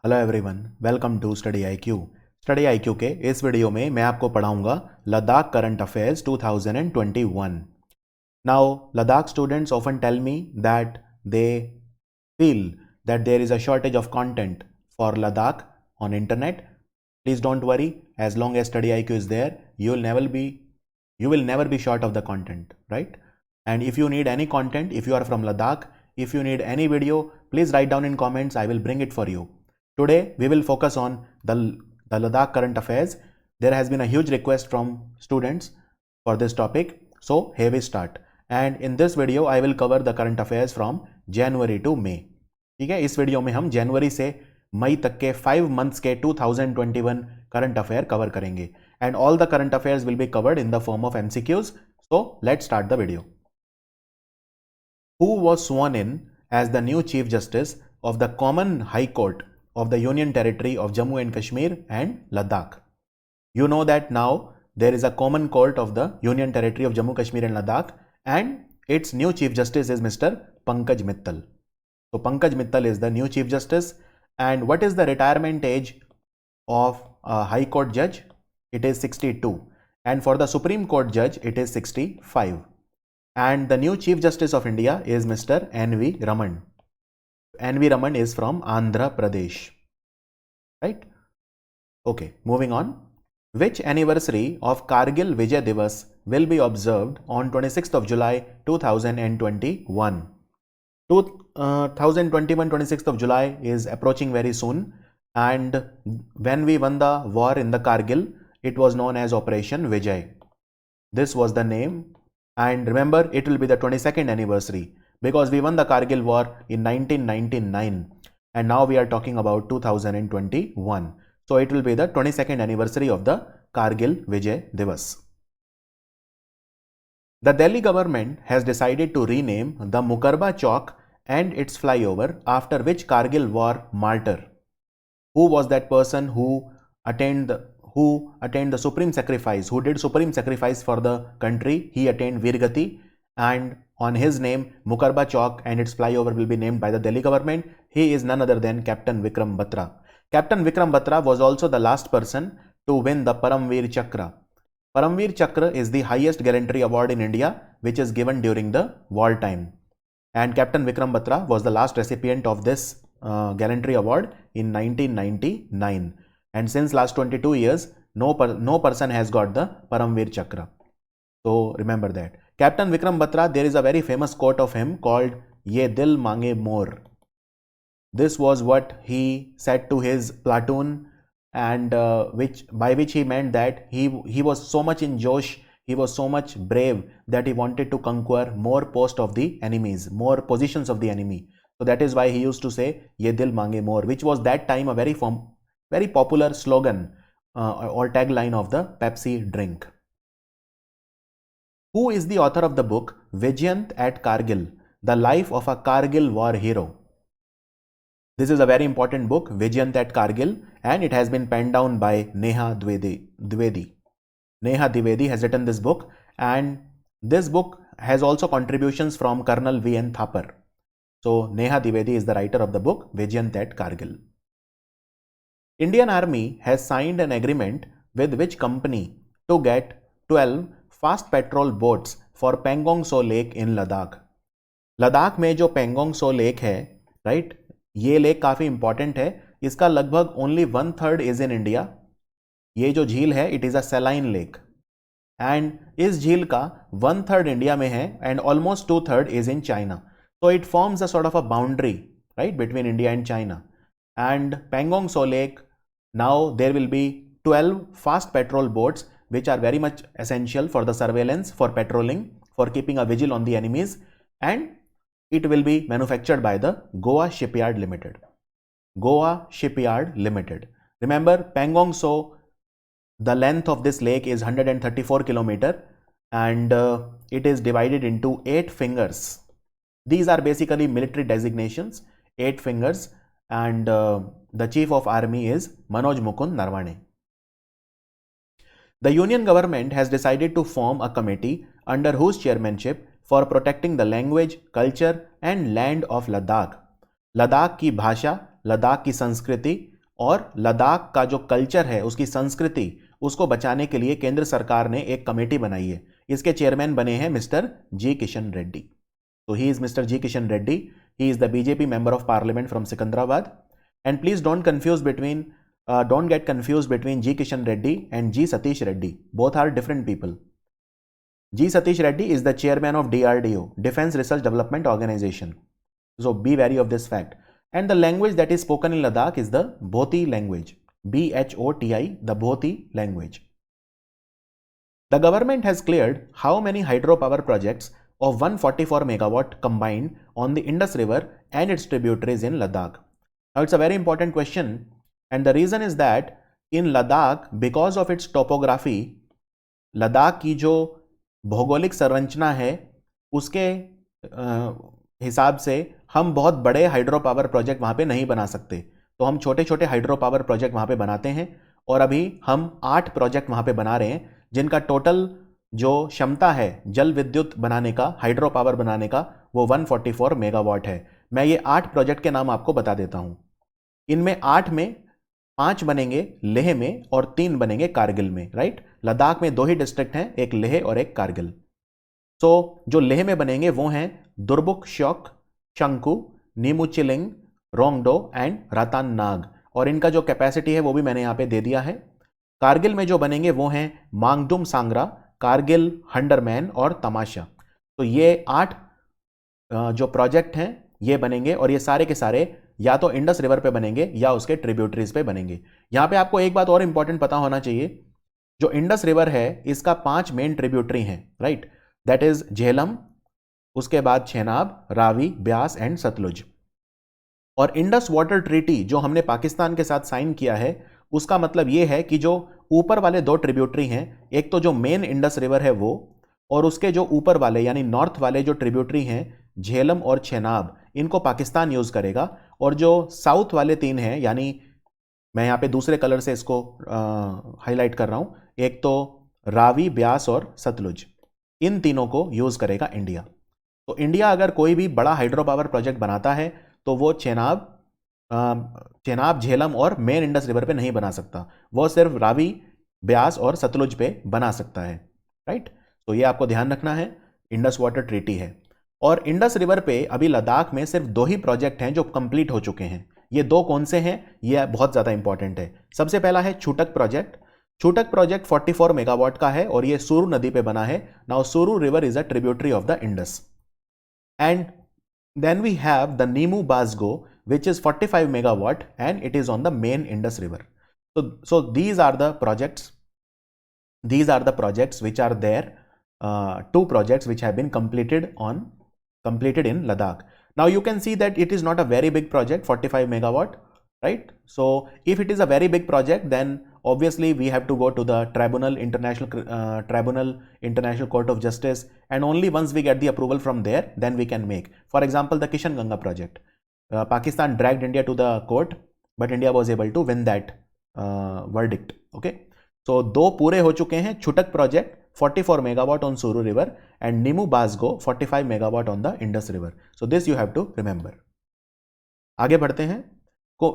Hello everyone, welcome to study IQ. Study IQ के इस video में मैं आपको पढ़ाऊंगा Ladakh current affairs 2021। Now Ladakh students often tell me that they feel that there is a shortage of content for Ladakh on internet. Please don't worry, as long as Study IQ is there, you will never be short of the content, right? And if you need any content, if you are from Ladakh, if you need any video, please write down in comments. I will bring it for you. Today we will focus on the Ladakh current affairs. There has been a huge request from students for this topic, so here we start. And in this video I will cover the current affairs from January to May. ठीक है, इस video में हम जनवरी से मई तक के 5 months के 2021 current affair cover करेंगे and all the current affairs will be covered in the form of MCQs. So let's start the video. Who was sworn in as the new Chief Justice of the Common High Court of the Union Territory of Jammu and Kashmir and Ladakh? You know that now there is a common court of the Union Territory of Jammu, Kashmir and Ladakh, and its new Chief Justice is Mr. Pankaj Mittal. So Pankaj Mittal is the new Chief Justice. And what is the retirement age of a High Court judge? It is 62. And for the Supreme Court judge, it is 65. And the new Chief Justice of India is Mr. N.V. Raman. N.V. Raman is from Andhra Pradesh. Right? Okay, moving on. Which anniversary of Kargil Vijay Divas will be observed on 26th of July 2021? 2021 26th of July is approaching very soon, and when we won the war in the Kargil, it was known as Operation Vijay. This was the name, and remember it will be the 22nd anniversary because we won the Kargil war in 1999 and now we are talking about 2021. So it will be the 22nd anniversary of the Kargil Vijay Divas. The Delhi government has decided to rename the Mukarba Chowk and its flyover after which Kargil war martyr? Who was that person who attained the supreme sacrifice, who did supreme sacrifice for the country? He attained Virgati, and on his name Mukarba Chowk and its flyover will be named by the Delhi government. He is none other than Captain Vikram Batra. Captain Vikram Batra was also the last person to win the Paramveer Chakra. Paramveer Chakra is the highest gallantry award in India which is given during the war time. And Captain Vikram Batra was the last recipient of this gallantry award in 1999. And since last 22 years, no person has got the Paramveer Chakra. So remember that. Captain Vikram Batra, there is a very famous quote of him called "Ye dil mange more." This was what he said to his platoon, and by which he meant that he was so much in Josh. He was so much brave that he wanted to conquer more posts of the enemies, more positions of the enemy. So that is why he used to say "Ye dil mange more," which was that time a very popular slogan or tagline of the Pepsi drink. Who is the author of the book Vijayant at Kargil, the life of a Kargil war hero? This is a very important book, Vijayant at Kargil, and it has been penned down by Neha Dwivedi. Neha Dwivedi has written this book, and this book has also contributions from Colonel V.N. Thapar. So Neha Dwivedi is the writer of the book Vijayant at Kargil. Indian Army has signed an agreement with which company to get 12 fast patrol boats for Pangong Tso Lake in Ladakh? Ladakh में जो Pangong Tso lake है, right, ये lake काफी important है. इसका लगभग only 1/3 is in India. ये जो झील है it is a saline lake, and इस झील का 1/3 इंडिया में है and almost 2/3 is in China. So it forms a sort of a boundary, right, between India and China. And Pangong Tso lake, now there will be 12 fast patrol boats which are very much essential for the surveillance, for patrolling, for keeping a vigil on the enemies, and it will be manufactured by the Goa Shipyard Limited. Goa Shipyard Limited. Remember, Pangong Tso, the length of this lake is 134 kilometer, and it is divided into 8 fingers. These are basically military designations, 8 fingers, and the chief of army is Manoj Mukund Narwane. The union government has decided to form a committee under whose chairmanship for protecting the language, culture and land of Ladakh Ladakh की भाषा, लद्दाख की संस्कृति और लद्दाख का जो culture है, उसकी संस्कृति, उसको बचाने के लिए केंद्र सरकार ने एक कमेटी बनाई है। इसके चेयरमैन बने हैं मिस्टर जी किशन रेड्डी। तो he is mister G Kishan Reddy, he is the BJP member of parliament from Secunderabad. And please don't get confused between G Kishan Reddy and G Satish Reddy. Both are different people. G Satish Reddy is the chairman of DRDO, Defense Research Development Organization. So be wary of this fact. And the language that is spoken in Ladakh is the Bhoti language. BHOTI, the Bhoti language. The government has cleared how many hydropower projects of 144 megawatt combined on the Indus River and its tributaries in Ladakh. Now it's a very important question. And the reason is that in Ladakh, because of its topography, Ladakh की जो भौगोलिक संरचना है उसके हिसाब से हम बहुत बड़े हाइड्रो पावर प्रोजेक्ट वहाँ पे नहीं बना सकते। तो हम छोटे छोटे हाइड्रो पावर प्रोजेक्ट वहाँ पे बनाते हैं और अभी हम 8 प्रोजेक्ट वहाँ पे बना रहे हैं जिनका टोटल जो क्षमता है जल विद्युत बनाने का, हाइड्रो पावर बनाने का, वो 144 मेगावाट है। मैं ये 8 प्रोजेक्ट के नाम आपको बता देता हूँ। इनमें 8 में 5 बनेंगे लेह में और 3 बनेंगे कारगिल में, राइट। लद्दाख में 2 ही डिस्ट्रिक्ट हैं, एक लेह और एक कारगिल। तो जो लेह में बनेंगे वो हैं दुर्बुक श्योक, शंकु, नीमुचिलिंग, रोंगडो एंड रतन नाग, और इनका जो कैपेसिटी है वो भी मैंने यहाँ पे दे दिया है। कारगिल में जो बनेंगे वो हैं मांगदुम सांगरा, कारगिल, हंडरमैन और तमाशा। तो ये 8 जो प्रोजेक्ट हैं ये बनेंगे और ये सारे के सारे या तो इंडस रिवर पे बनेंगे या उसके ट्रिब्यूटरीज पे बनेंगे। यहां पे आपको एक बात और इंपॉर्टेंट पता होना चाहिए, जो इंडस रिवर है इसका 5 मेन ट्रिब्यूटरी हैं, राइट। दैट इज झेलम, उसके बाद चेनाब, रावी, ब्यास एंड सतलुज। और इंडस वाटर ट्रीटी जो हमने पाकिस्तान के साथ साइन किया है उसका मतलब यह है कि जो ऊपर वाले 2 ट्रिब्यूटरी हैं, एक तो जो मेन इंडस रिवर है वो, और उसके जो ऊपर वाले यानी नॉर्थ वाले जो ट्रिब्यूटरी हैं झेलम और चेनाब, इनको पाकिस्तान यूज करेगा। और जो साउथ वाले 3 हैं, यानी मैं यहां पे दूसरे कलर से इसको हाईलाइट कर रहा हूं, एक तो रावी, ब्यास और सतलुज, इन तीनों को यूज करेगा इंडिया। तो इंडिया अगर कोई भी बड़ा हाइड्रो पावर प्रोजेक्ट बनाता है तो वो चेनाब, झेलम और मेन इंडस रिवर पे नहीं बना सकता, वो सिर्फ रावी, ब्यास और सतलुज पे बना सकता है, राइट। तो ये आपको ध्यान रखना है, इंडस वाटर ट्रीटी है। और इंडस रिवर पे अभी लद्दाख में सिर्फ 2 ही प्रोजेक्ट हैं जो कंप्लीट हो चुके हैं। ये 2 कौन से हैं, ये बहुत ज़्यादा इंपॉर्टेंट है। सबसे पहला है छूटक प्रोजेक्ट। छूटक प्रोजेक्ट 44 मेगावाट का है और ये सूरू नदी पे बना है। Now Suru river is a tributary of the Indus. And then we have the Nimu Bazgo which is 45 megawatt and it is on the main Indus River. So these are the projects which are there, 2 projects which have been completed in Ladakh. Now you can see that it is not a very big project, 45 megawatt, right? So if it is a very big project, then obviously we have to go to the International Court of Justice, and only once we get the approval from there, then we can make. For example, the Kishanganga project. Pakistan dragged India to the court, but India was able to win that verdict. Okay, so 2 पूरे हो चुके हैं। छुटक project 44 megawatt on Suru River and Nimu Basgo 45 megawatt on the Indus River. So this you have to remember. आगे बढ़ते हैं।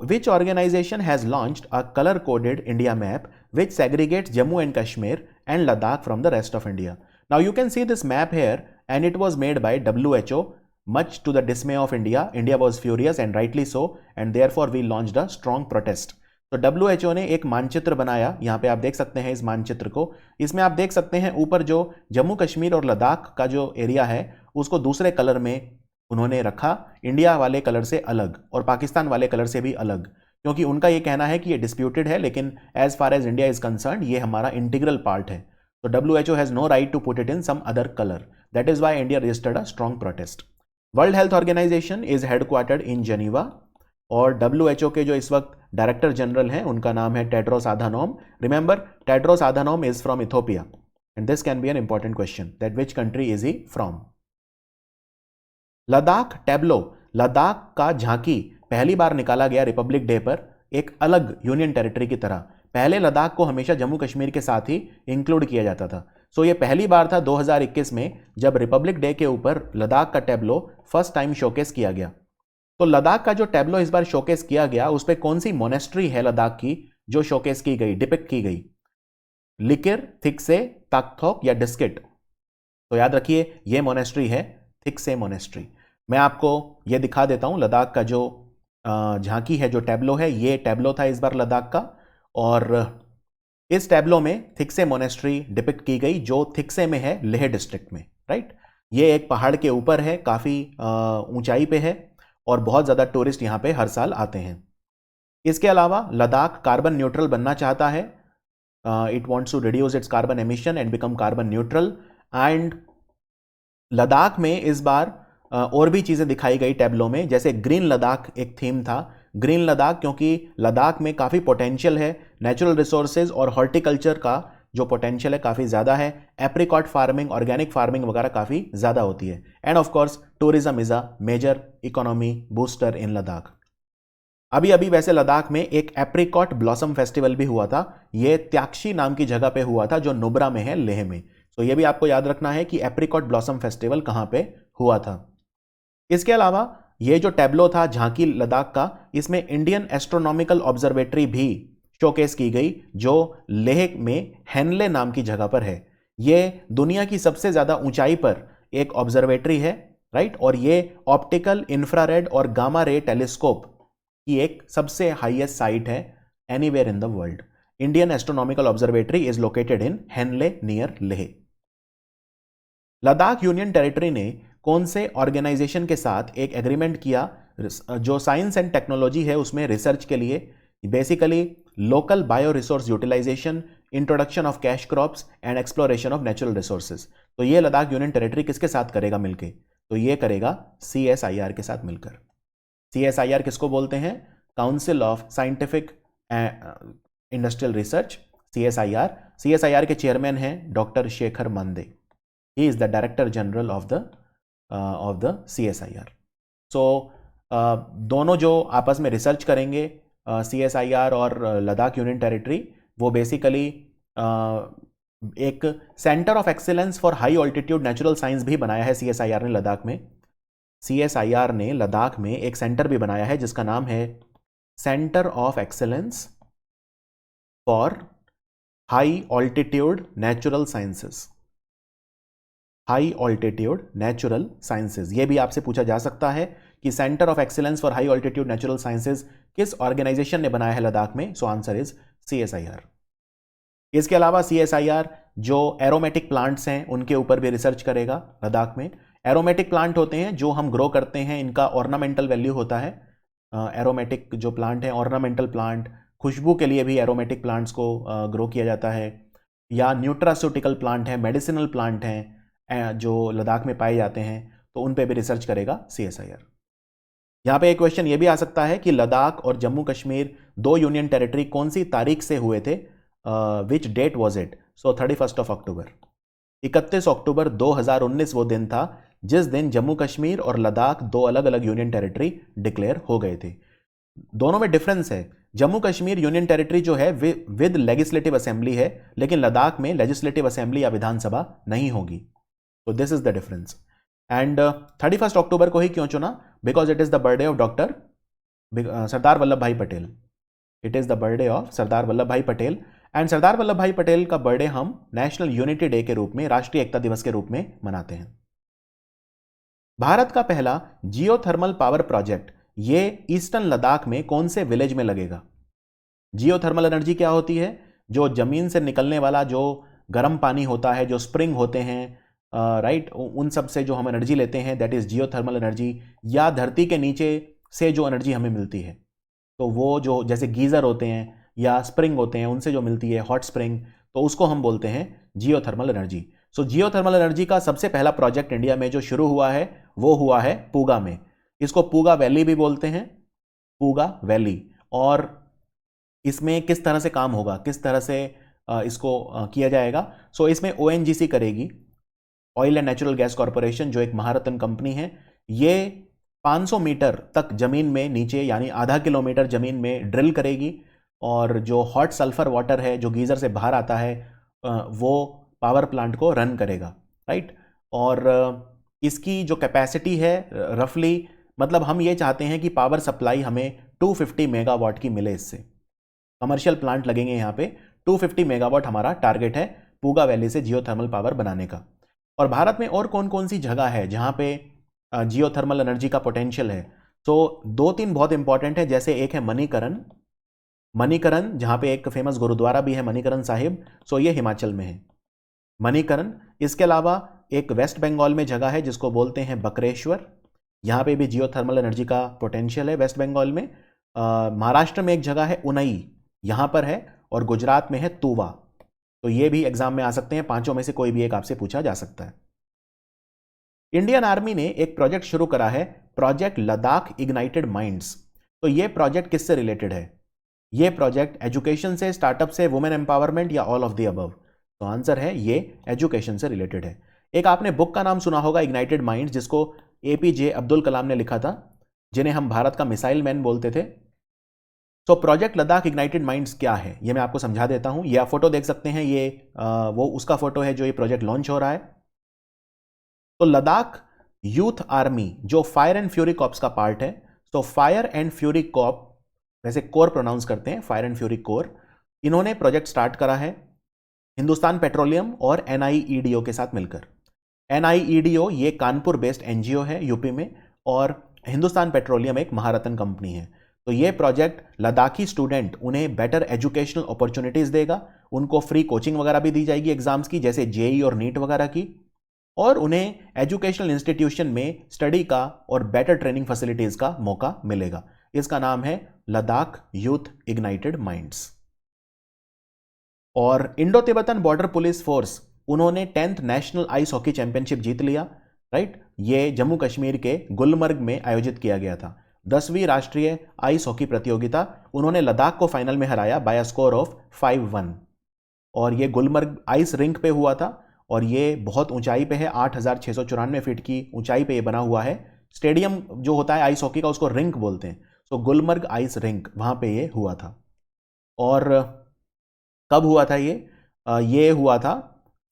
Which organization has launched a color-coded India map which segregates Jammu and Kashmir and Ladakh from the rest of India? Now you can see this map here, and it was made by WHO. Much to the dismay of India, India was furious and rightly so, and therefore we launched a strong protest. तो WHO ने एक मानचित्र बनाया, यहाँ पे आप देख सकते हैं इस मानचित्र को। इसमें आप देख सकते हैं ऊपर जो जम्मू कश्मीर और लद्दाख का जो एरिया है उसको दूसरे कलर में उन्होंने रखा, इंडिया वाले कलर से अलग और पाकिस्तान वाले कलर से भी अलग, क्योंकि उनका ये कहना है कि ये डिस्प्यूटेड है, लेकिन as far as India is concern ये हमारा इंटीग्रल पार्ट है। तो WHO has no right to put it in some other colour. That is why India registered a strong protest. World health organisation is headquartered in Geneva, और WHO के जो इस वक्त director general हैं उनका नाम है Tedros Adhanom. Remember, Tedros Adhanom is from Ethiopia, and this can be an important question that which country is he from. Ladakh tableau, Ladakh का झांकी पहली बार निकाला गया रिपब्लिक डे पर एक अलग यूनियन टेरिटरी की तरह। पहले लद्दाख को हमेशा जम्मू कश्मीर के साथ ही इंक्लूड किया जाता था। सो ये पहली बार था 2021 में जब रिपब्लिक डे के ऊपर लद्दाख का टैब्लो फर्स्ट टाइम शोकेस किया गया। तो लद्दाख का जो टैब्लो इस बार शोकेस किया गया उस पर कौन सी मोनेस्ट्री है लद्दाख की जो शोकेस की गई, डिपिक्ट की गई? लिकिर, थिक्से, ताकथोक या डिस्किट? तो याद रखिए ये मोनेस्ट्री है थिक्से मोनेस्ट्री। मैं आपको ये दिखा देता हूं लद्दाख का जो झांकी है, जो टैब्लो है, ये टैब्लो था इस बार लद्दाख का। और इस टैब्लो में थिक्से मोनेस्ट्री डिपिक्ट की गई जो थिक्से में है, लेह डिस्ट्रिक्ट में, राइट। ये एक पहाड़ के ऊपर है, काफी ऊंचाई पे है और बहुत ज्यादा टूरिस्ट यहां पे हर साल आते हैं। इसके अलावा लद्दाख कार्बन न्यूट्रल बनना चाहता है। It wants to reduce its carbon emission and become carbon neutral. And Ladakh में इस बार और भी चीजें दिखाई गई टैब्लो में, जैसे ग्रीन लद्दाख एक थीम था। ग्रीन लद्दाख क्योंकि लद्दाख में काफी पोटेंशियल है, नेचुरल रिसोर्सेज और हॉर्टिकल्चर का जो पोटेंशियल है काफी ज्यादा है। एप्रिकॉट फार्मिंग, ऑर्गेनिक फार्मिंग वगैरह काफी ज्यादा होती है। And of course tourism is a major economy booster in Ladakh. अभी अभी वैसे लद्दाख में एक एप्रिकॉट ब्लॉसम फेस्टिवल भी हुआ था। यह त्याक्षी नाम की जगह पे हुआ था जो नुब्रा में है, लेह में। तो यह भी आपको याद रखना है कि एप्रिकॉट ब्लॉसम फेस्टिवल कहां पे हुआ था। इसके अलावा यह जो टैब्लो था झांकी लद्दाख का, इसमें इंडियन एस्ट्रोनॉमिकल ऑब्जर्वेटरी भी शोकेस की गई जो लेह में हेनले नाम की जगह पर है। यह दुनिया की सबसे ज्यादा ऊंचाई पर एक ऑब्जर्वेटरी है, राइट। और यह ऑप्टिकल, इंफ्रारेड और गामा रे टेलीस्कोप की एक सबसे हाईएस्ट साइट है anywhere in the world. Indian astronomical observatory is located in Hanle near Leh. Ladakh union territory ने कौन से ऑर्गेनाइजेशन के साथ एक एग्रीमेंट किया जो साइंस एंड टेक्नोलॉजी है उसमें रिसर्च के लिए? Basically local bio resource utilisation, introduction of cash crops and exploration of natural resources. तो ये लद्दाख यूनियन टेरिटरी किसके साथ करेगा मिलके? तो ये करेगा CSIR के साथ मिलकर। CSIR किसको बोलते हैं? Council of scientific industrial research, CSIR। CSIR के चेयरमैन हैं डॉक्टर शेखर मंदे। ही is the director general of the CSIR। सो दोनों जो आपस में रिसर्च करेंगे CSIR और लद्दाख यूनियन टेरिटरी, वो बेसिकली एक centre of excellence for high altitude natural science भी बनाया है CSIR ने लद्दाख में। CSIR ने लद्दाख में एक सेंटर भी बनाया है जिसका नाम है centre of excellence for high altitude natural sciences. High altitude natural sciences, यह भी आपसे पूछा जा सकता है कि centre of excellence for high altitude natural sciences किस ऑर्गेनाइजेशन ने बनाया है लद्दाख में? So answer is CSIR। इसके अलावा CSIR जो एरोमेटिक प्लांट्स हैं उनके ऊपर भी रिसर्च करेगा लद्दाख में। एरोमेटिक प्लांट होते हैं जो हम ग्रो करते हैं, इनका ऑर्नामेंटल वैल्यू होता है। एरोमेटिक जो प्लांट हैं, ऑर्नामेंटल प्लांट, खुशबू के लिए भी एरोमेटिक प्लांट्स को ग्रो किया जाता है। या न्यूट्रास्यूटिकल प्लांट है, मेडिसिनल प्लांट हैं जो लद्दाख में पाए जाते हैं, तो उन पे भी रिसर्च करेगा CSIR। यहाँ पे एक क्वेश्चन ये भी आ सकता है कि लद्दाख और जम्मू कश्मीर दो यूनियन टेरिटरी कौन सी तारीख से हुए थे? Which date was it? So 31 October. 31 October 2019 वो दिन था जिस दिन जम्मू कश्मीर और लद्दाख दो अलग अलग यूनियन टेरिटरी डिक्लेयर हो गए थे। दोनों में डिफरेंस है। जम्मू कश्मीर यूनियन टेरिटरी जो है विद लेजिस्लेटिव असेंबली है, लेकिन लद्दाख में लेजिस्लेटिव असेंबली या विधानसभा नहीं होगी। तो this is the difference. And 31 अक्टूबर को ही क्यों चुना? Because it is the birthday of doctor Sardar Vallabh Bhai Patel. It is the birthday of Sardar Vallabh Bhai Patel. And सरदार वल्लभ भाई पटेल का बर्थडे हम नेशनल यूनिटी डे के रूप में, राष्ट्रीय एकता दिवस के रूप में मनाते हैं। भारत का पहला जियोथर्मल पावर प्रोजेक्ट ये ईस्टर्न लद्दाख में कौन से विलेज में लगेगा? जियोथर्मल एनर्जी क्या होती है? जो जमीन से निकलने वाला जो गर्म पानी होता है, जो स्प्रिंग होते हैं, राइट, उन सब से जो हम एनर्जी लेते हैं, दैट इज जियोथर्मल एनर्जी। या धरती के नीचे से जो एनर्जी हमें मिलती है, तो वो जो जैसे गीजर होते हैं या स्प्रिंग होते हैं, उनसे जो मिलती है हॉट स्प्रिंग, तो उसको हम बोलते हैं जियोथर्मल एनर्जी। सो जियोथर्मल एनर्जी का सबसे पहला प्रोजेक्ट इंडिया में जो शुरू हुआ है वो हुआ है पूगा में। इसको पूगा वैली भी बोलते हैं, पूगा वैली। और इसमें किस तरह से काम होगा, किस तरह से इसको किया जाएगा? सो इसमें ONGC करेगी, oil and natural gas corporation, जो एक महारत्न कंपनी है। ये 500 मीटर तक जमीन में नीचे, यानी आधा किलोमीटर जमीन में ड्रिल करेगी, और जो हॉट सल्फर वाटर है जो गीजर से बाहर आता है वो पावर प्लांट को रन करेगा, राइट। और इसकी जो कैपेसिटी है रफली मतलब हम ये चाहते हैं कि पावर सप्लाई हमें 250 मेगावाट की मिले। इससे कमर्शियल प्लांट लगेंगे यहाँ पे। 250 मेगावाट हमारा टारगेट है पूगा वैली से जियोथर्मल पावर बनाने का। और भारत में और कौन कौन सी जगह है जहाँ पे जियोथर्मल एनर्जी का पोटेंशियल है? तो 2-3 बहुत इंपॉर्टेंट है। जैसे एक है मणिकरण, जहाँ पे एक फेमस गुरुद्वारा भी है मणिकरण साहिब, सो ये हिमाचल में है मणिकरण। इसके अलावा एक वेस्ट बंगाल में जगह है जिसको बोलते हैं बकरेश्वर, यहाँ पे भी जियोथर्मल एनर्जी का पोटेंशियल है वेस्ट बंगाल में। महाराष्ट्र में एक जगह है उनई, यहाँ पर है। और गुजरात में है तुवा। तो ये भी एग्जाम में आ सकते हैं, पांचों में से कोई भी एक आपसे पूछा जा सकता है। इंडियन आर्मी ने एक प्रोजेक्ट शुरू करा है, प्रोजेक्ट लद्दाख इग्नाइटेड माइंड्स। तो ये प्रोजेक्ट किससे रिलेटेड है? ये प्रोजेक्ट एजुकेशन से, स्टार्टअप से, वुमेन एम्पावरमेंट या ऑल ऑफ द अबव? तो आंसर है ये एजुकेशन से रिलेटेड है। एक आपने बुक का नाम सुना होगा इग्नाइटेड माइंड्स, जिसको APJ अब्दुल कलाम ने लिखा था, जिन्हें हम भारत का मिसाइल मैन बोलते थे। तो प्रोजेक्ट लद्दाख इग्नाइटेड माइंड्स क्या है ये मैं आपको समझा देता हूं। ये आप फोटो देख सकते हैं, ये वो उसका फोटो है जो ये प्रोजेक्ट लॉन्च हो रहा है। तो लद्दाख यूथ आर्मी जो फायर एंड फ्यूरी कॉर्प्स का पार्ट है, तो फायर एंड फ्यूरी कॉर्प, वैसे कोर प्रोनाउंस करते हैं, फायर एंड फ्यूरी कोर, इन्होंने प्रोजेक्ट स्टार्ट करा है हिंदुस्तान पेट्रोलियम और NIEDO के साथ मिलकर। NIEDO ये कानपुर बेस्ड NGO है यूपी में, और हिंदुस्तान पेट्रोलियम एक महारत्न कंपनी है। तो ये प्रोजेक्ट लद्दाखी स्टूडेंट, उन्हें बेटर एजुकेशनल अपॉर्चुनिटीज देगा, उनको फ्री कोचिंग वगैरह भी दी जाएगी एग्जाम्स की, जैसे JEE और नीट वगैरह की, और उन्हें एजुकेशनल इंस्टीट्यूशन में स्टडी का और बेटर ट्रेनिंग फैसिलिटीज का मौका मिलेगा। इसका नाम है लद्दाख यूथ इग्नाइटेड माइंड्स। और Indo Tibetan border police force, उन्होंने 10th national ice hockey championship जीत लिया, राइट। ये जम्मू कश्मीर के गुलमर्ग में आयोजित किया गया था। 10वीं राष्ट्रीय आइस हॉकी प्रतियोगिता, उन्होंने लद्दाख को फाइनल में हराया बाय अ स्कोर ऑफ 5-1। और ये गुलमर्ग आइस रिंक पे हुआ था, और ये बहुत ऊंचाई पे है, 8,694 फीट की ऊंचाई पे ये बना हुआ है। स्टेडियम जो होता है आइस हॉकी का उसको रिंक बोलते हैं। तो गुलमर्ग आइस रिंक, वहां पे ये हुआ था। और कब हुआ था ये? ये हुआ था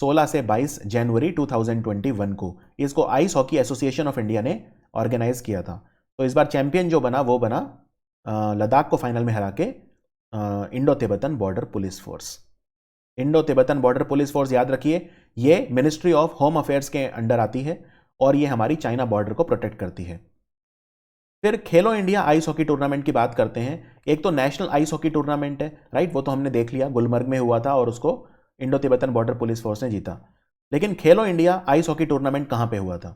16 से 22 जनवरी 2021 को। इसको ice hockey association of India ने ऑर्गेनाइज किया था। तो इस बार चैंपियन जो बना वो बना लद्दाख को फाइनल में हरा के Indo Tibetan border police force. Indo Tibetan border police force याद रखिए, ये मिनिस्ट्री ऑफ होम अफेयर्स के अंडर आती है, और ये हमारी चाइना बॉर्डर को प्रोटेक्ट करती है। फिर खेलो इंडिया आइस हॉकी टूर्नामेंट की बात करते हैं। एक तो नेशनल आइस हॉकी टूर्नामेंट है, राइट, वो तो हमने देख लिया, गुलमर्ग में हुआ था और उसको Indo Tibetan border police force ने जीता। लेकिन खेलो इंडिया आइस हॉकी टूर्नामेंट कहां पे हुआ था?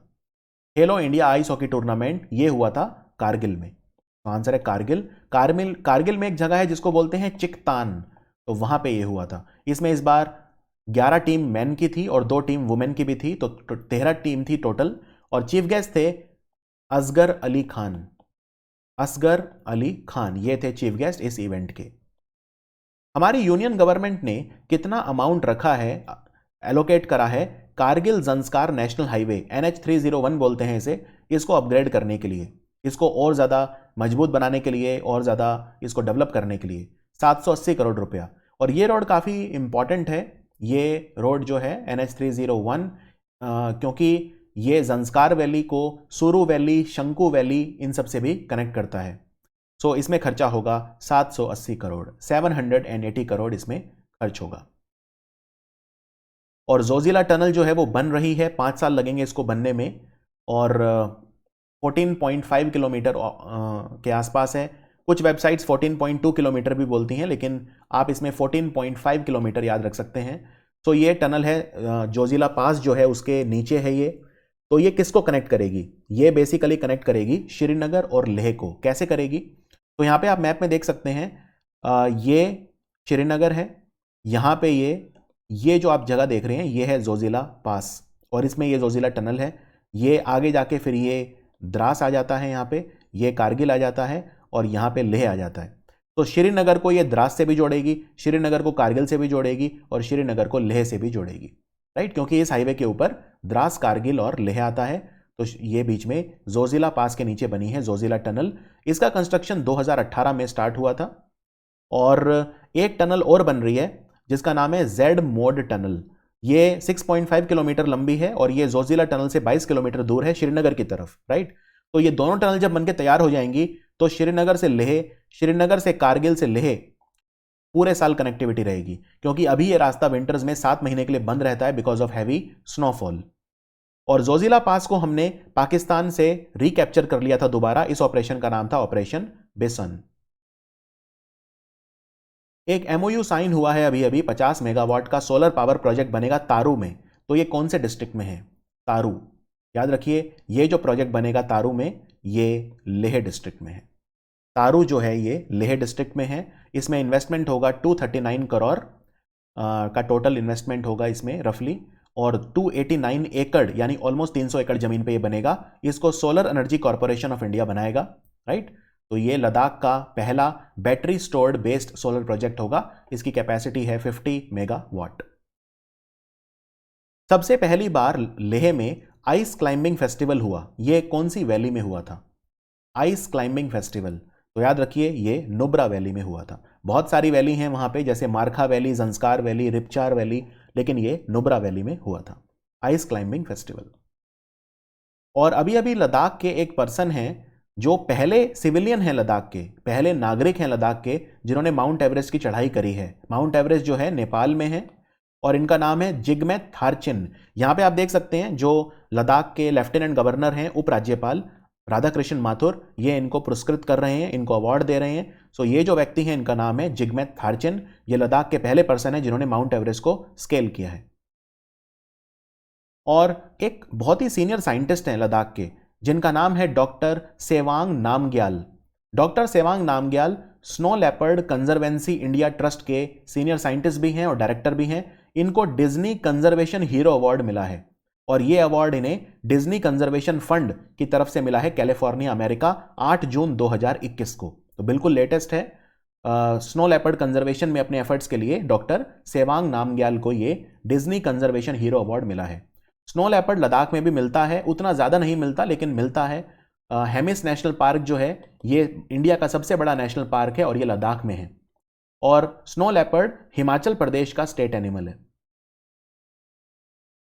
खेलो इंडिया आइस हॉकी टूर्नामेंट ये हुआ था कारगिल में। तो आंसर है कारगिल। कारगिल में एक जगह है जिसको बोलते हैं चिकतान, तो वहां पे ये हुआ था। इसमें इस बार 11 टीम मैन की थी और 2 टीम वुमेन की भी थी, तो 13 टीम थी टोटल। और चीफ गेस्ट थे असगर अली खान, ये थे चीफ गेस्ट इस इवेंट के। हमारी यूनियन गवर्नमेंट ने कितना अमाउंट रखा है, एलोकेट करा है Kargil Zanskar national highway, NH301 बोलते हैं इसे, इसको अपग्रेड करने के लिए, इसको और ज़्यादा मजबूत बनाने के लिए, और ज़्यादा इसको डेवलप करने के लिए 780 करोड़ रुपया। और ये रोड काफ़ी इंपॉर्टेंट है, ये रोड जो है NH301, क्योंकि ये जंस्कार वैली को सुरू वैली, शंकु वैली, इन सब से भी कनेक्ट करता है। सो इसमें खर्चा होगा 780 करोड़, 780 करोड़ इसमें खर्च होगा। और जोजिला टनल जो है वो बन रही है, 5 साल लगेंगे इसको बनने में, और 14.5 किलोमीटर के आसपास है। कुछ वेबसाइट्स 14.2 किलोमीटर भी बोलती हैं, लेकिन आप इसमें 14.5 किलोमीटर याद रख सकते हैं। तो ये टनल है, जोजिला पास जो है उसके नीचे है ये। तो ये किसको कनेक्ट करेगी? ये बेसिकली कनेक्ट करेगी श्रीनगर और लेह को। कैसे करेगी? तो यहाँ पे आप मैप में देख सकते हैं, ये श्रीनगर है, यहाँ पे ये जो आप जगह देख रहे हैं ये है जोजिला पास, और इसमें ये जोजिला टनल है। ये आगे जाके फिर ये द्रास आ जाता है, यहाँ पे ये कारगिल आ जाता है, और यहाँ पे लेह आ जाता है। तो श्रीनगर को ये द्रास से भी जोड़ेगी, श्रीनगर को कारगिल से भी जोड़ेगी, और श्रीनगर को लेह से भी जोड़ेगी, राइट, क्योंकि इस हाईवे के ऊपर द्रास, कारगिल और लेह आता है। तो ये बीच में जोजिला पास के नीचे बनी है जोजिला टनल। इसका कंस्ट्रक्शन 2018 में स्टार्ट हुआ था। और एक टनल और बन रही है जिसका नाम है जेड मोड टनल। ये 6.5 किलोमीटर लंबी है, और ये जोजिला टनल से 22 किलोमीटर दूर है श्रीनगर की तरफ, राइट। तो ये दोनों टनल जब बनके तैयार हो जाएंगी तो श्रीनगर से लेह, श्रीनगर से कारगिल से लेह पूरे साल कनेक्टिविटी रहेगी, क्योंकि अभी ये रास्ता विंटर्स में 7 महीने के लिए बंद रहता है बिकॉज ऑफ हैवी स्नोफॉल। और जोजिला पास को हमने पाकिस्तान से रिकैप्चर कर लिया था दोबारा। इस ऑपरेशन का नाम था ऑपरेशन बेसन। एक एमओयू साइन हुआ है अभी अभी, 50 मेगावाट का सोलर पावर प्रोजेक्ट बनेगा तारू में। तो ये कौन से डिस्ट्रिक्ट में है? तारू। याद रखिए, ये जो प्रोजेक्ट बनेगा तारू में, ये लेह डिस्ट्रिक्ट में है। तारू जो है ये लेह डिस्ट्रिक्ट में है। इसमें इन्वेस्टमेंट होगा 239 करोड़ का टोटल इन्वेस्टमेंट होगा इसमें रफली, और 289 एकड़ यानी ऑलमोस्ट 300 एकड़ जमीन पे ये बनेगा। इसको solar energy corporation of India बनाएगा, राइट। तो ये लद्दाख का पहला battery stored based solar project होगा। इसकी कैपेसिटी है 50 मेगावाट। सबसे पहली बार लेह में आइस क्लाइंबिंग फेस्टिवल हुआ। ये कौन सी वैली में हुआ था? आइस क्लाइंबिंग फेस्टिवल, तो याद रखिए ये नुब्रा वैली में हुआ था। बहुत सारी वैली हैं वहां पे, जैसे मारखा वैली, जंस्कार वैली, रिपचार वैली, लेकिन ये नुब्रा वैली में हुआ था आइस क्लाइंबिंग फेस्टिवल। और अभी अभी लद्दाख के एक पर्सन हैं जो पहले सिविलियन हैं लद्दाख के, पहले नागरिक हैं लद्दाख के, जिन्होंने माउंट एवरेस्ट की चढ़ाई करी है। माउंट एवरेस्ट जो है नेपाल में है, और इनका नाम है जिग्मे थारचिन। यहां पे आप देख सकते हैं जो लद्दाख के लेफ्टिनेंट गवर्नर हैं, उपराज्यपाल राधाकृष्ण माथुर, ये इनको पुरस्कृत कर रहे हैं, इनको अवार्ड दे रहे हैं। सो ये जो व्यक्ति हैं इनका नाम है जिग्मे थारचिन। ये लद्दाख के पहले पर्सन है जिन्होंने माउंट एवरेस्ट को स्केल किया है। और एक बहुत ही सीनियर साइंटिस्ट हैं लद्दाख के, जिनका नाम है doctor Tsewang Namgyal. Doctor Tsewang Namgyal snow leopard conservancy India trust के सीनियर साइंटिस्ट भी हैं और डायरेक्टर भी हैं। इनको डिज्नी कंजर्वेशन हीरो अवार्ड मिला है, और यह अवार्ड इन्हें डिज्नी कंजर्वेशन फंड की तरफ से मिला है, कैलिफोर्निया अमेरिका, 8 जून 2021 को। तो बिल्कुल लेटेस्ट है। स्नो लेपर्ड कंजर्वेशन में अपने एफर्ट्स के लिए डॉक्टर सेवांग नामग्याल को ये डिज्नी कंजर्वेशन हीरो अवार्ड मिला है। स्नो लेपर्ड लद्दाख में भी मिलता है, उतना ज़्यादा नहीं मिलता लेकिन मिलता है। हेमिस नेशनल पार्क जो है ये इंडिया का सबसे बड़ा नेशनल पार्क है और ये लद्दाख में है। और स्नो लेपर्ड हिमाचल प्रदेश का स्टेट एनिमल है।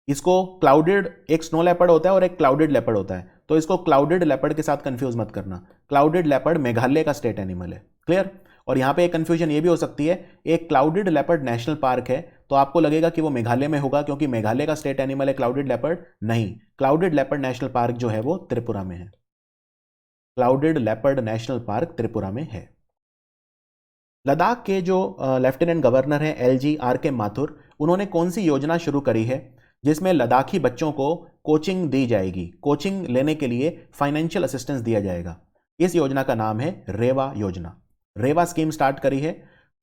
इसको क्लाउडेड, एक स्नो लेपर्ड होता है और एक क्लाउडेड लेपर्ड होता है, तो इसको क्लाउडेड लेपर्ड के साथ कंफ्यूज मत करना। क्लाउडेड लेपर्ड मेघालय का स्टेट एनिमल है, क्लियर। और यहां पे एक कंफ्यूजन ये भी हो सकती है, एक क्लाउडेड लेपर्ड नेशनल पार्क है तो आपको लगेगा कि वो मेघालय में होगा क्योंकि मेघालय का स्टेट एनिमल है क्लाउडेड लेपर्ड। नहीं, क्लाउडेड लेपर्ड नेशनल पार्क जो है वो त्रिपुरा में है। Clouded leopard national park Tripura में है। लद्दाख के जो लेफ्टिनेंट गवर्नर हैं LG RK माथुर, उन्होंने कौन सी योजना शुरू करी है जिसमें लद्दाखी बच्चों को कोचिंग दी जाएगी, कोचिंग लेने के लिए फाइनेंशियल असिस्टेंस दिया जाएगा। इस योजना का नाम है रेवा योजना। रेवा स्कीम स्टार्ट करी है।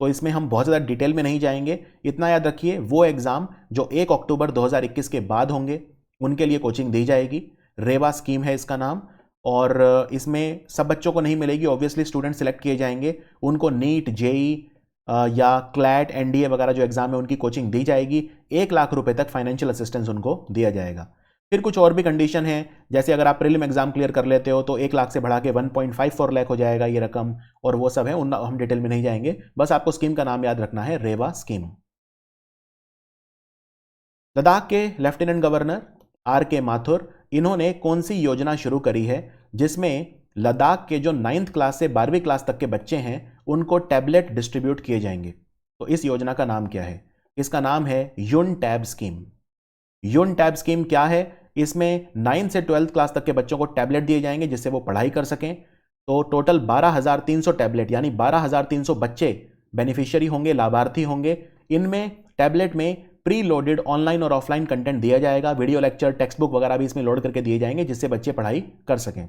तो इसमें हम बहुत ज़्यादा डिटेल में नहीं जाएंगे, इतना याद रखिए वो एग्ज़ाम जो 1 अक्टूबर 2021 के बाद होंगे उनके लिए कोचिंग दी जाएगी। रेवा स्कीम है इसका नाम। और इसमें सब बच्चों को नहीं मिलेगी, ऑब्वियसली स्टूडेंट सिलेक्ट किए जाएंगे, उनको नीट, जेई या क्लैट, NDA वगैरह जो एग्जाम है उनकी कोचिंग दी जाएगी। 1 लाख रुपए तक फाइनेंशियल असिस्टेंस उनको दिया जाएगा। फिर कुछ और भी कंडीशन है, जैसे अगर आप प्रीलिम एग्जाम क्लियर कर लेते हो तो 1 लाख से बढ़ा के 1.54 लाख हो जाएगा ये रकम, और वो सब है, उन हम डिटेल में नहीं जाएंगे, बस आपको स्कीम का नाम याद रखना है, रेवा स्कीम। लद्दाख के लेफ्टिनेंट गवर्नर RK माथुर, इन्होंने कौन सी योजना शुरू करी है जिसमें लद्दाख के जो 9th क्लास से 12वीं क्लास तक के बच्चे हैं उनको टैबलेट डिस्ट्रीब्यूट किए जाएंगे? तो इस योजना का नाम क्या है? इसका नाम है यून टैब स्कीम। यून टैब स्कीम क्या है? इसमें 9 से 12th क्लास तक के बच्चों को टैबलेट दिए जाएंगे जिससे वो पढ़ाई कर सकें। तो टोटल 12,300 टैबलेट यानी 12,300 बच्चे बेनिफिशियरी होंगे, लाभार्थी होंगे। इनमें टैबलेट में प्री लोडेड ऑनलाइन और ऑफलाइन कंटेंट दिया जाएगा, वीडियो लेक्चर, टेक्स्ट बुक वगैरह भी इसमें लोड करके दिए जाएंगे जिससे बच्चे पढ़ाई कर सकें।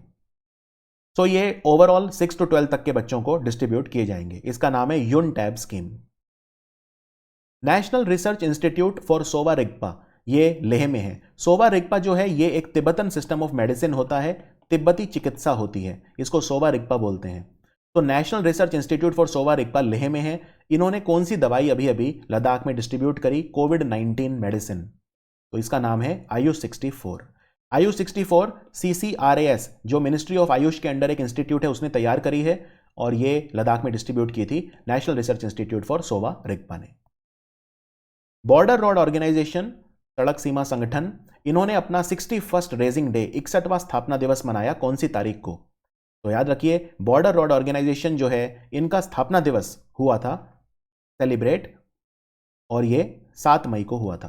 तो ये ओवरऑल 6 to 12 तक के बच्चों को डिस्ट्रीब्यूट किए जाएंगे। इसका नाम है Yuntab scheme. National research institute for Sowa Rigpa, ये लेह में है। सोवा रिगपा जो है ये एक तिब्बतन सिस्टम ऑफ मेडिसिन होता है, तिब्बती चिकित्सा होती है, इसको सोवा रिगपा बोलते हैं। तो national research institute for Sowa Rigpa Leh में है। इन्होंने कौन सी दवाई अभी अभी लद्दाख में डिस्ट्रीब्यूट करी? कोविड-19 मेडिसिन। तो इसका नाम है आयुष 64। आयुष 64 CCRAS जो मिनिस्ट्री ऑफ आयुष के अंडर एक इंस्टीट्यूट है उसने तैयार करी है, और ये लद्दाख में डिस्ट्रीब्यूट की थी national research institute for Sowa Rigpa ने। बॉर्डर रोड ऑर्गेनाइजेशन, सड़क सीमा संगठन, इन्होंने अपना 61st रेजिंग डे 61वां स्थापना दिवस मनाया कौन सी तारीख को? तो याद रखिए बॉर्डर रोड ऑर्गेनाइजेशन जो है इनका स्थापना दिवस हुआ था सेलिब्रेट, और ये 7 मई को हुआ था।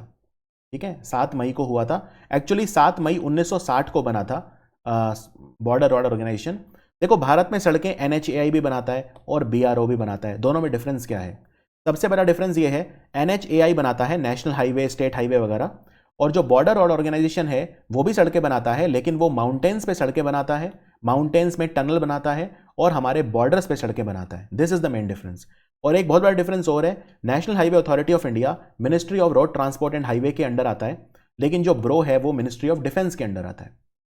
ठीक है, 7 मई को हुआ था। एक्चुअली 7 मई 1960 को बना था बॉर्डर रोड ऑर्गेनाइजेशन। देखो भारत में सड़कें NHAI भी बनाता है और BRO भी बनाता है, दोनों में डिफरेंस क्या है? सबसे बड़ा डिफरेंस ये है, NHAI बनाता है नेशनल हाईवे, स्टेट हाईवे वगैरह, और जो बॉर्डर रोड ऑर्गेनाइजेशन है वो भी सड़कें बनाता है, लेकिन वो माउंटेन्स पे सड़कें बनाता है, माउंटेन्स में टनल बनाता है और हमारे बॉर्डर्स पे सड़कें बनाता है। This is the main difference. और एक बहुत बड़ा डिफरेंस और है, national highway authority of India ministry of road transport and highway के अंडर आता है, लेकिन जो ब्रो है वो मिनिस्ट्री ऑफ डिफेंस के अंडर आता है।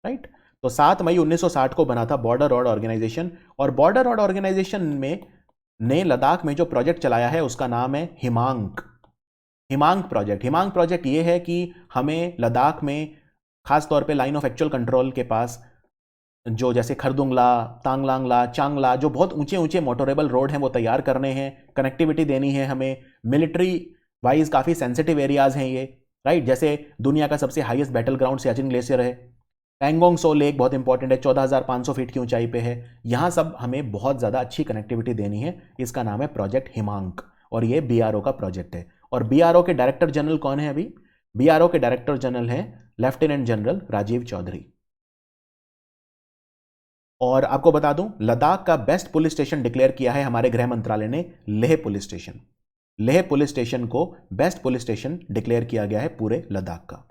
राइट, तो 7 मई 1960 को बना था बॉर्डर रोड ऑर्गेनाइजेशन, और बॉर्डर रोड ऑर्गेनाइजेशन में ने लद्दाख में जो प्रोजेक्ट चलाया है उसका नाम है हिमांक प्रोजेक्ट। हिमांक प्रोजेक्ट ये है कि हमें लद्दाख में खास तौर पे लाइन ऑफ एक्चुअल कंट्रोल के पास जो जैसे खरदुंगला, तांगलांगला, चांगला, जो बहुत ऊंचे ऊंचे मोटोरेबल रोड हैं वो तैयार करने हैं, कनेक्टिविटी देनी है हमें, मिलिट्री वाइज काफ़ी सेंसिटिव एरियाज हैं ये। राइट, जैसे दुनिया का सबसे highest battle ground Siachen glacier है, पैंगोंग सो लेक बहुत इंपॉर्टेंट है, 14,500 फीट की ऊंचाई पे है, यहाँ सब हमें बहुत ज़्यादा अच्छी कनेक्टिविटी देनी है। इसका नाम है प्रोजेक्ट हिमांक, और ये BRO का प्रोजेक्ट है। और BRO के डायरेक्टर जनरल कौन है? अभी BRO के डायरेक्टर जनरल हैं लेफ्टिनेंट जनरल राजीव चौधरी। और आपको बता दूं, लद्दाख का बेस्ट पुलिस स्टेशन डिक्लेयर किया है हमारे गृह मंत्रालय ने, Leh police station. Leh police station को बेस्ट पुलिस स्टेशन डिक्लेयर किया गया है पूरे लद्दाख का।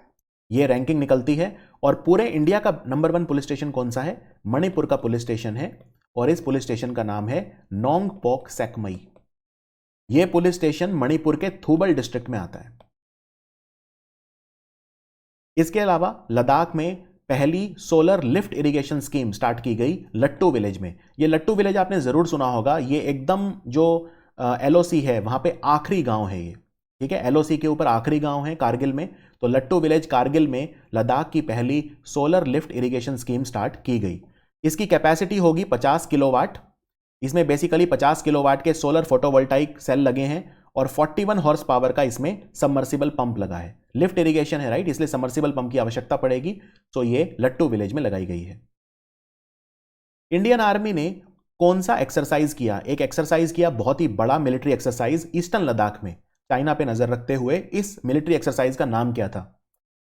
यह रैंकिंग निकलती है। और पूरे इंडिया का नंबर 1 पुलिस स्टेशन कौन सा है? मणिपुर का पुलिस स्टेशन है, और इस पुलिस स्टेशन का नाम है नोंगपोक सेकमई। यह पुलिस स्टेशन मणिपुर के थूबल डिस्ट्रिक्ट में आता है। इसके अलावा लद्दाख में पहली solar lift irrigation scheme start की गई लट्टू विलेज में। ये लट्टू विलेज आपने जरूर सुना होगा, ये एकदम जो LOC है वहां पे आखिरी गांव है ये। ठीक है, LOC के ऊपर आखिरी गांव है कारगिल में। तो लट्टू विलेज कारगिल में लद्दाख की पहली solar lift irrigation scheme start की गई। इसकी कैपेसिटी होगी 50 किलोवाट। इसमें बेसिकली 50 किलोवाट के सोलर फोटोवोल्टाइक सेल लगे हैं और 41 हॉर्स पावर का इसमें सबमर्सिबल पंप लगा है। लिफ्ट इरिगेशन है, राइट, इसलिए सबमर्सिबल पंप की आवश्यकता पड़ेगी। तो ये लट्टू विलेज में लगाई गई है। इंडियन आर्मी ने कौन सा एक्सरसाइज किया? एक एक्सरसाइज किया, बहुत ही बड़ा मिलिट्री एक्सरसाइज ईस्टर्न लद्दाख में, चाइना पे नजर रखते हुए। इस मिलिट्री एक्सरसाइज का नाम क्या था?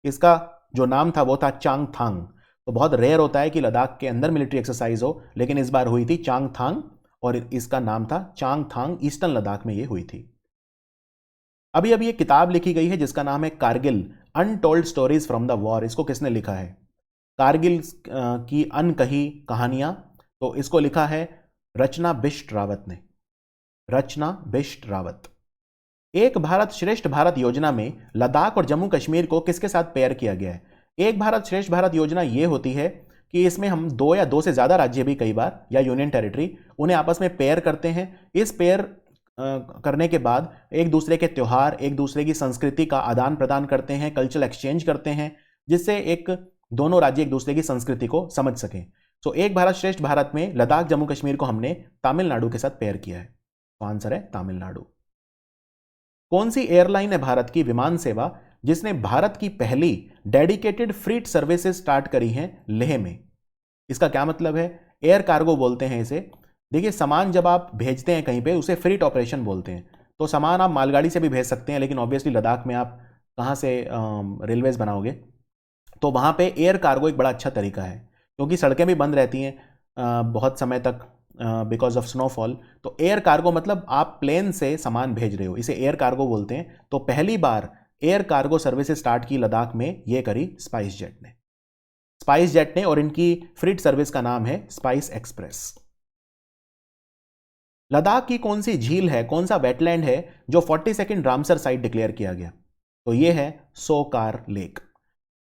इसका जो नाम था वो था चांगथांग। तो बहुत रेयर होता है कि लद्दाख के अंदर मिलिट्री एक्सरसाइज हो, लेकिन इस बार हुई थी चांगथांग, और इसका नाम था चांगथांग। ईस्टर्न लद्दाख में ये हुई थी। अभी अभी एक किताब लिखी गई है जिसका नाम है Kargil untold stories from the war. इसको किसने लिखा है? कारगिल की अनकही कहानियां। तो इसको लिखा है रचना बिष्ट रावत ने। रचना बिष्ट रावत। एक भारत श्रेष्ठ भारत योजना में लद्दाख और जम्मू कश्मीर को किसके साथ पेयर किया गया है? एक भारत श्रेष्ठ भारत योजना यह होती है कि इसमें हम 2 या 2 से ज्यादा राज्य भी कई बार, या यूनियन टेरिटरी, उन्हें आपस में पेयर करते हैं। इस पेयर करने के बाद एक दूसरे के त्योहार, एक दूसरे की संस्कृति का आदान प्रदान करते हैं, कल्चरल एक्सचेंज करते हैं, जिससे एक दोनों राज्य एक दूसरे की संस्कृति को समझ सकें। तो एक भारत श्रेष्ठ भारत में लद्दाख जम्मू कश्मीर को हमने तमिलनाडु के साथ पेयर किया है। तो आंसर है तमिलनाडु। कौन सी एयरलाइन है भारत की विमान सेवा जिसने भारत की पहली डेडिकेटेड फ्रीट सर्विसेज स्टार्ट करी हैं लेह में? इसका क्या मतलब है? एयर कार्गो बोलते हैं इसे। देखिए, सामान जब आप भेजते हैं कहीं पे उसे फ्रीट ऑपरेशन बोलते हैं। तो सामान आप मालगाड़ी से भी भेज सकते हैं, लेकिन ऑब्वियसली लद्दाख में आप कहाँ से रेलवेज बनाओगे? तो वहाँ पे एयर कार्गो एक बड़ा अच्छा तरीका है, क्योंकि सड़कें भी बंद रहती हैं बहुत समय तक बिकॉज ऑफ स्नोफॉल। तो एयर कार्गो मतलब आप प्लेन से सामान भेज रहे हो, इसे एयर कार्गो बोलते हैं। तो पहली बार एयर कार्गो सर्विसेज स्टार्ट की लद्दाख में ये करी स्पाइस जेट ने, और इनकी फ्रीट सर्विस का नाम है स्पाइस एक्सप्रेस। लद्दाख की कौन सी झील है, कौन सा वेटलैंड है जो 42nd रामसर साइट डिक्लेयर किया गया? तो यह है सोकार लेक।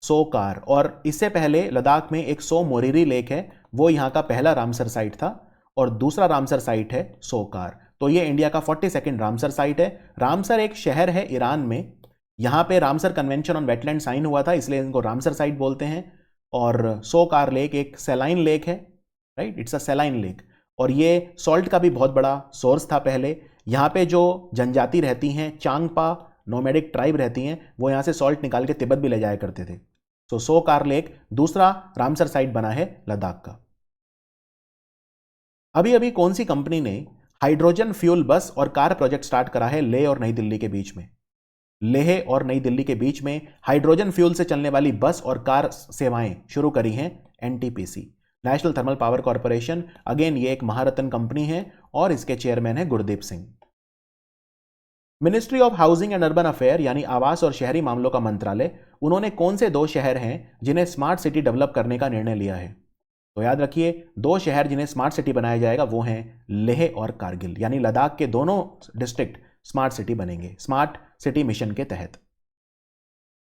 सोकार। और इससे पहले लद्दाख में एक सो मोरिरी लेक है, वो यहां का पहला रामसर साइट था, और दूसरा रामसर साइट है सोकार। तो ये इंडिया का 42nd रामसर साइट है। रामसर एक शहर है ईरान में, यहां पे Ramsar convention on wetland sign हुआ था, इसलिए इनको रामसर साइट बोलते हैं। और सोकार लेक एक सेलाइन लेक है, राइट, इट्स अ सेलाइन लेक। और ये सॉल्ट का भी बहुत बड़ा सोर्स था पहले। यहाँ पे जो जनजाति रहती हैं, चांगपा नोमैडिक ट्राइब रहती हैं, वो यहाँ से सॉल्ट निकाल के तिब्बत भी ले जाया करते थे। सोकार लेक दूसरा रामसर साइट बना है लद्दाख का। अभी अभी कौन सी कंपनी ने हाइड्रोजन फ्यूल बस और कार प्रोजेक्ट स्टार्ट करा है लेह और नई दिल्ली के बीच में? लेह और नई दिल्ली के बीच में हाइड्रोजन फ्यूल से चलने वाली बस और कार सेवाएं शुरू करी हैं NTPC, national thermal power corporation. Again ये एक महारत्न कंपनी है और इसके चेयरमैन है Gurdeep Singh. Ministry of housing and urban affair यानी आवास और शहरी मामलों का मंत्रालय, उन्होंने कौन से 2 शहर हैं जिन्हें स्मार्ट सिटी डेवलप करने का निर्णय लिया है? तो याद रखिए 2 शहर जिन्हें स्मार्ट सिटी बनाया जाएगा वो हैं लेह और कारगिल, यानी लद्दाख के दोनों डिस्ट्रिक्ट स्मार्ट सिटी बनेंगे स्मार्ट सिटी मिशन के तहत।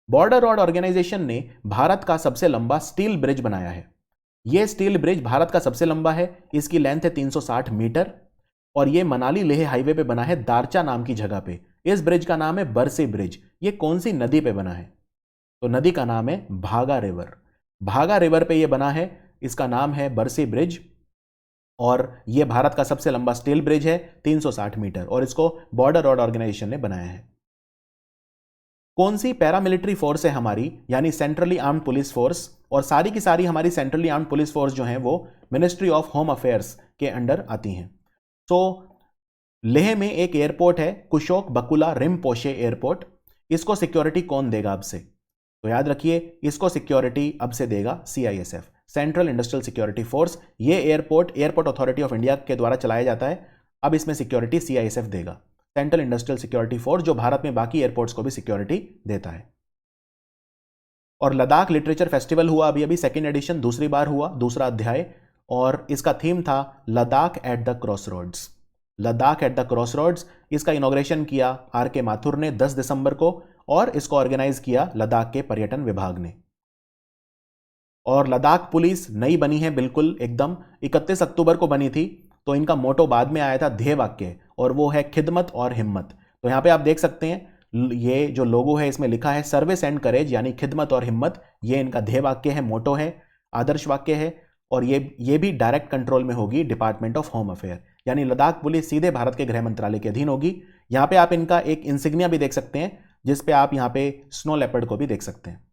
बॉर्डर रोड ऑर्गेनाइजेशन ने भारत का सबसे लंबा स्टील ब्रिज बनाया है। यह स्टील ब्रिज भारत का सबसे लंबा है, इसकी लेंथ है 360 मीटर और यह मनाली लेह हाईवे पे बना है दारचा नाम की जगह पे। इस ब्रिज का नाम है बरसी ब्रिज। यह कौन सी नदी पे बना है? तो नदी का नाम है भागा रिवर। भागा रिवर पे यह बना है, इसका नाम है बरसी ब्रिज और यह भारत का सबसे लंबा स्टील ब्रिज है 360 मीटर और इसको बॉर्डर रोड ऑर्गेनाइजेशन ने बनाया है। कौन सी पैरामिलिट्री फोर्स है हमारी, यानी सेंट्रली आर्म्ड पुलिस फोर्स, और सारी की सारी हमारी सेंट्रली आर्म्ड पुलिस फोर्स जो हैं वो मिनिस्ट्री ऑफ होम अफेयर्स के अंडर आती हैं। तो लेह में एक एयरपोर्ट है कुशोक बकुला रिम्पोशे एयरपोर्ट, इसको सिक्योरिटी कौन देगा अब से? तो याद रखिए इसको सिक्योरिटी अब से देगा CISF, central industrial security force. ये एयरपोर्ट अथॉरिटी ऑफ इंडिया के द्वारा चलाया जाता है। अब इसमें सिक्योरिटी CISF देगा, सेंट्रल इंडस्ट्रियल सिक्योरिटी फोर्स, जो भारत में बाकी एयरपोर्ट्स को भी सिक्योरिटी देता है। और लद्दाख लिटरेचर फेस्टिवल हुआ अभी अभी, सेकेंड एडिशन, दूसरी बार हुआ, दूसरा अध्याय, और इसका थीम था Ladakh at the crossroads. Ladakh at the crossroads, इसका इनॉग्रेशन किया RK माथुर ने 10 दिसंबर को और इसको ऑर्गेनाइज किया लद्दाख के पर्यटन विभाग ने। और लद्दाख पुलिस नई बनी है बिल्कुल एकदम, 31 अक्टूबर को बनी थी। तो इनका मोटो बाद में आया था, ध्येय वाक्य, और वो है खिदमत और हिम्मत। तो यहां पे आप देख सकते हैं ये जो लोगो है इसमें लिखा है सर्विस एंड करेज, यानी खिदमत और हिम्मत। ये इनका ध्येय वाक्य है, मोटो है, आदर्श वाक्य है, और ये भी डायरेक्ट कंट्रोल में होगी डिपार्टमेंट ऑफ होम अफेयर, यानी लद्दाख पुलिस सीधे भारत के गृह मंत्रालय के अधीन होगी। यहां पे आप इनका एक इंसिग्निया भी देख सकते हैं, जिसपे आप यहां पे स्नो लेपर्ड को भी देख सकते हैं।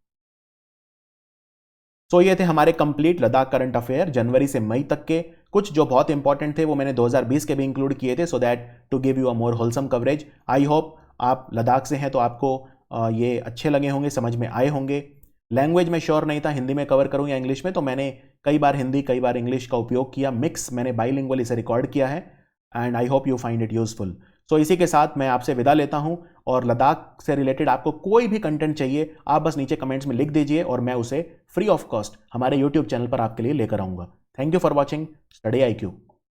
तो ये थे हमारे कंप्लीट लद्दाख करंट अफेयर जनवरी से मई तक के। कुछ जो बहुत इंपॉर्टेंट थे वो मैंने 2020 के भी इंक्लूड किए थे, so that to give you a more wholesome coverage. I hope आप लद्दाख से हैं तो आपको ये अच्छे लगे होंगे, समझ में आए होंगे। लैंग्वेज में श्योर नहीं था हिंदी में कवर करूं या इंग्लिश में, तो मैंने कई बार हिंदी कई बार इंग्लिश का उपयोग किया, मिक्स मैंने बाइलिंगुअल इसे रिकॉर्ड किया है, and I hope you find it useful. So इसी के साथ मैं आपसे विदा लेता हूं, और लद्दाख से रिलेटेड आपको कोई भी कंटेंट चाहिए आप बस नीचे कमेंट्स में लिख दीजिए और मैं उसे फ्री ऑफ कॉस्ट हमारे YouTube चैनल पर आपके लिए लेकर आऊंगा। Thank you for watching study IQ।